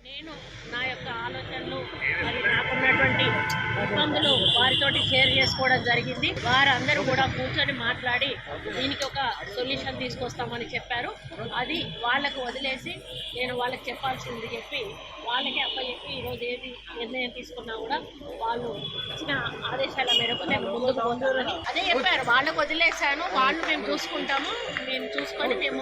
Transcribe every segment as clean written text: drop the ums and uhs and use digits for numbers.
నేను నా యొక్క ఆలోచనలు మరి నాకున్నటువంటి ఇబ్బందులు వారితోటి షేర్ చేసుకోవడం జరిగింది. వారందరూ కూడా కూర్చొని మాట్లాడి దీనికి ఒక సొల్యూషన్ తీసుకొస్తామని చెప్పారు. అది వాళ్ళకు వదిలేసి నేను వాళ్ళకి చెప్పాల్సింది చెప్పి వాళ్ళకి అప్పచెప్పి ఈరోజు ఏది నిర్ణయం తీసుకున్నా కూడా వాళ్ళు ఇచ్చిన ఆదేశాల మేరకు నేను ముందుకు పోతామని అదే చెప్పారు. వాళ్ళకు వదిలేశాను, వాళ్ళు మేము చూసుకుంటాము, మేము చూసుకొని మేము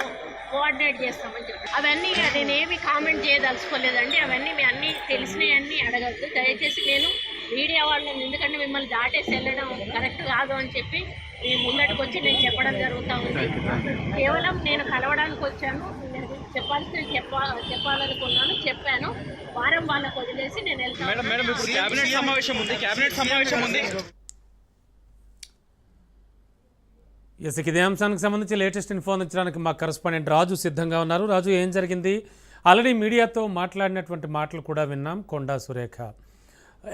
కోఆర్డినేట్ చేస్తామని చెప్పి అవన్నీ నేనేమి కామెంట్ చేయదలుచుకోలేదండి. అవన్నీ మీ అన్నీ తెలిసినవన్నీ అడగద్దు దయచేసి. నేను మీడియా వాళ్ళని ఎందుకంటే మిమ్మల్ని దాటేసి వెళ్ళడం కరెక్ట్ కాదు అని చెప్పి నేను ముందటికి వచ్చి నేను చెప్పడం జరుగుతూ ఉంది. కేవలం నేను కలవడానికి వచ్చాను, చెప్పాల్సిన చెప్పాలనుకున్నాను, చెప్పాను. వారం వాళ్ళకు వదిలేసి నేను వెళ్తాను. ఇదే అంశానికి సంబంధించి లేటెస్ట్ ఇన్ఫర్మేషన్ మా కరెస్పాండెంట్ రాజు సిద్ధంగా ఉన్నారు. రాజు, ఏం జరిగింది? ఆల్రెడీ మీడియాతో మాట్లాడినటువంటి మాటలు కూడా విన్నాం. కొండా సురేఖ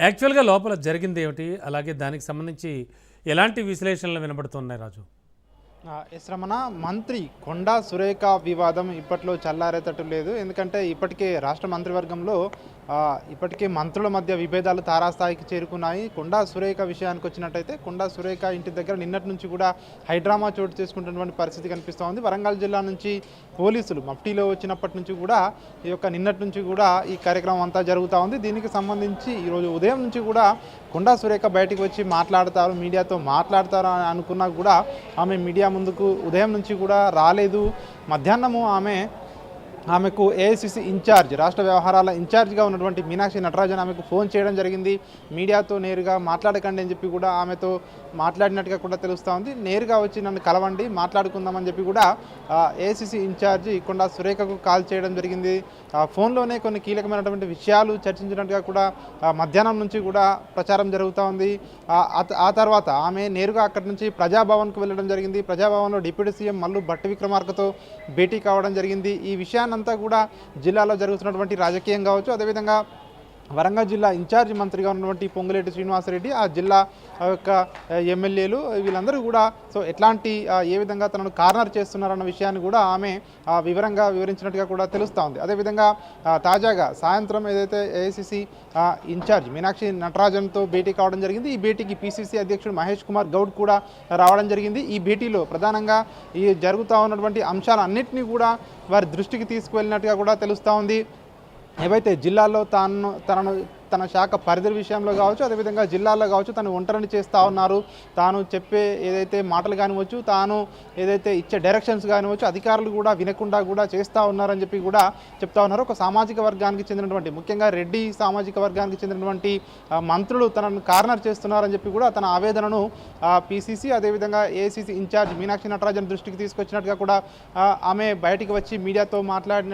యాక్చువల్గా లోపల జరిగింది ఏమిటి, అలాగే దానికి సంబంధించి ఎలాంటి విశ్లేషణలు వినబడుతున్నాయి రాజు? ఎస్ రమణ, మంత్రి కొండా సురేఖ వివాదం ఇప్పట్లో చల్లారేటట్టు లేదు. ఎందుకంటే ఇప్పటికే రాష్ట్ర మంత్రివర్గంలో ఇప్పటికే మంత్రుల మధ్య విభేదాలు తారాస్థాయికి చేరుకున్నాయి. కొండా సురేఖ విషయానికి వచ్చినట్టయితే కొండా సురేఖ ఇంటి దగ్గర నిన్నటి నుంచి కూడా హైడ్రామా చోటు చేసుకుంటున్నటువంటి పరిస్థితి కనిపిస్తూ ఉంది. వరంగల్ జిల్లా నుంచి పోలీసులు మఫ్టీలో వచ్చినప్పటి నుంచి కూడా నిన్నటి నుంచి కూడా ఈ కార్యక్రమం అంతా జరుగుతూ ఉంది. దీనికి సంబంధించి ఈరోజు ఉదయం నుంచి కూడా కొండా సురేఖ బయటికి వచ్చి మాట్లాడతారు, మీడియాతో మాట్లాడతారు అని అనుకున్నా కూడా ఆమె మీడియా ముందుకు ఉదయం నుంచి కూడా రాలేదు. మధ్యాహ్నము ఆమెకు ఏఐసిసి ఇన్ఛార్జ్, రాష్ట్ర వ్యవహారాల ఇన్ఛార్జ్గా ఉన్నటువంటి మీనాక్షి నటరాజన్ ఆమెకు ఫోన్ చేయడం జరిగింది. మీడియాతో నేరుగా మాట్లాడకండి అని చెప్పి కూడా ఆమెతో మాట్లాడినట్టుగా కూడా తెలుస్తూ ఉంది. నేరుగా వచ్చి నన్ను కలవండి, మాట్లాడుకుందామని చెప్పి కూడా ఏఐసిసి ఇన్ఛార్జి కొండా సురేఖకు కాల్ చేయడం జరిగింది. ఫోన్లోనే కొన్ని కీలకమైనటువంటి విషయాలు చర్చించినట్టుగా కూడా మధ్యాహ్నం నుంచి కూడా ప్రచారం జరుగుతూ ఉంది. ఆ తర్వాత ఆమె నేరుగా అక్కడి నుంచి ప్రజాభవన్కు వెళ్ళడం జరిగింది. ప్రజాభవన్లో డిప్యూటీ సీఎం మల్లు భట్టి విక్రమార్కతో భేటీ కావడం జరిగింది. ఈ విషయాన్ని అంతా కూడా జిల్లాలో జరుగుతున్నటువంటి రాజకీయం కావచ్చు, అదేవిధంగా వరంగల్ జిల్లా ఇన్ఛార్జ్ మంత్రిగా ఉన్నటువంటి పొంగులేటి శ్రీనివాసరెడ్డి, ఆ జిల్లా యొక్క ఎమ్మెల్యేలు వీళ్ళందరూ కూడా ఎట్లాంటి ఏ విధంగా తనను కార్నర్ చేస్తున్నారన్న విషయాన్ని కూడా ఆమె వివరంగా వివరించినట్టుగా కూడా తెలుస్తూ ఉంది. అదేవిధంగా తాజాగా సాయంత్రం ఏదైతే ఏఐసిసి ఇన్ఛార్జ్ మీనాక్షి నటరాజన్తో భేటీ కావడం జరిగింది. ఈ భేటీకి పిసిసి అధ్యక్షుడు మహేష్ కుమార్ గౌడ్ కూడా రావడం జరిగింది. ఈ భేటీలో ప్రధానంగా ఈ జరుగుతూ ఉన్నటువంటి అంశాలన్నింటినీ కూడా వారి దృష్టికి తీసుకువెళ్ళినట్టుగా కూడా తెలుస్తూ ఉంది. ఏవైతే జిల్లాలో తన శాఖ పరిధి విషయంలో కావచ్చు, అదేవిధంగా జిల్లాలో కావచ్చు తను ఒంటరిని చేస్తూ ఉన్నారు, తాను చెప్పే ఏదైతే మాటలు కానివచ్చు, తాను ఏదైతే ఇచ్చే డైరెక్షన్స్ కానివచ్చు అధికారులు కూడా వినకుండా కూడా చేస్తూ ఉన్నారని చెప్పి కూడా చెప్తా ఉన్నారు. ఒక సామాజిక వర్గానికి చెందినటువంటి, ముఖ్యంగా రెడ్డి సామాజిక వర్గానికి చెందినటువంటి మంత్రులు తనను కార్నర్ చేస్తున్నారని చెప్పి కూడా తన ఆవేదనను పిసిసి అదేవిధంగా ఏఐసిసి ఇన్ఛార్జ్ మీనాక్షి నటరాజన్ దృష్టికి తీసుకొచ్చినట్టుగా కూడా ఆమె బయటికి వచ్చి మీడియాతో మాట్లాడిన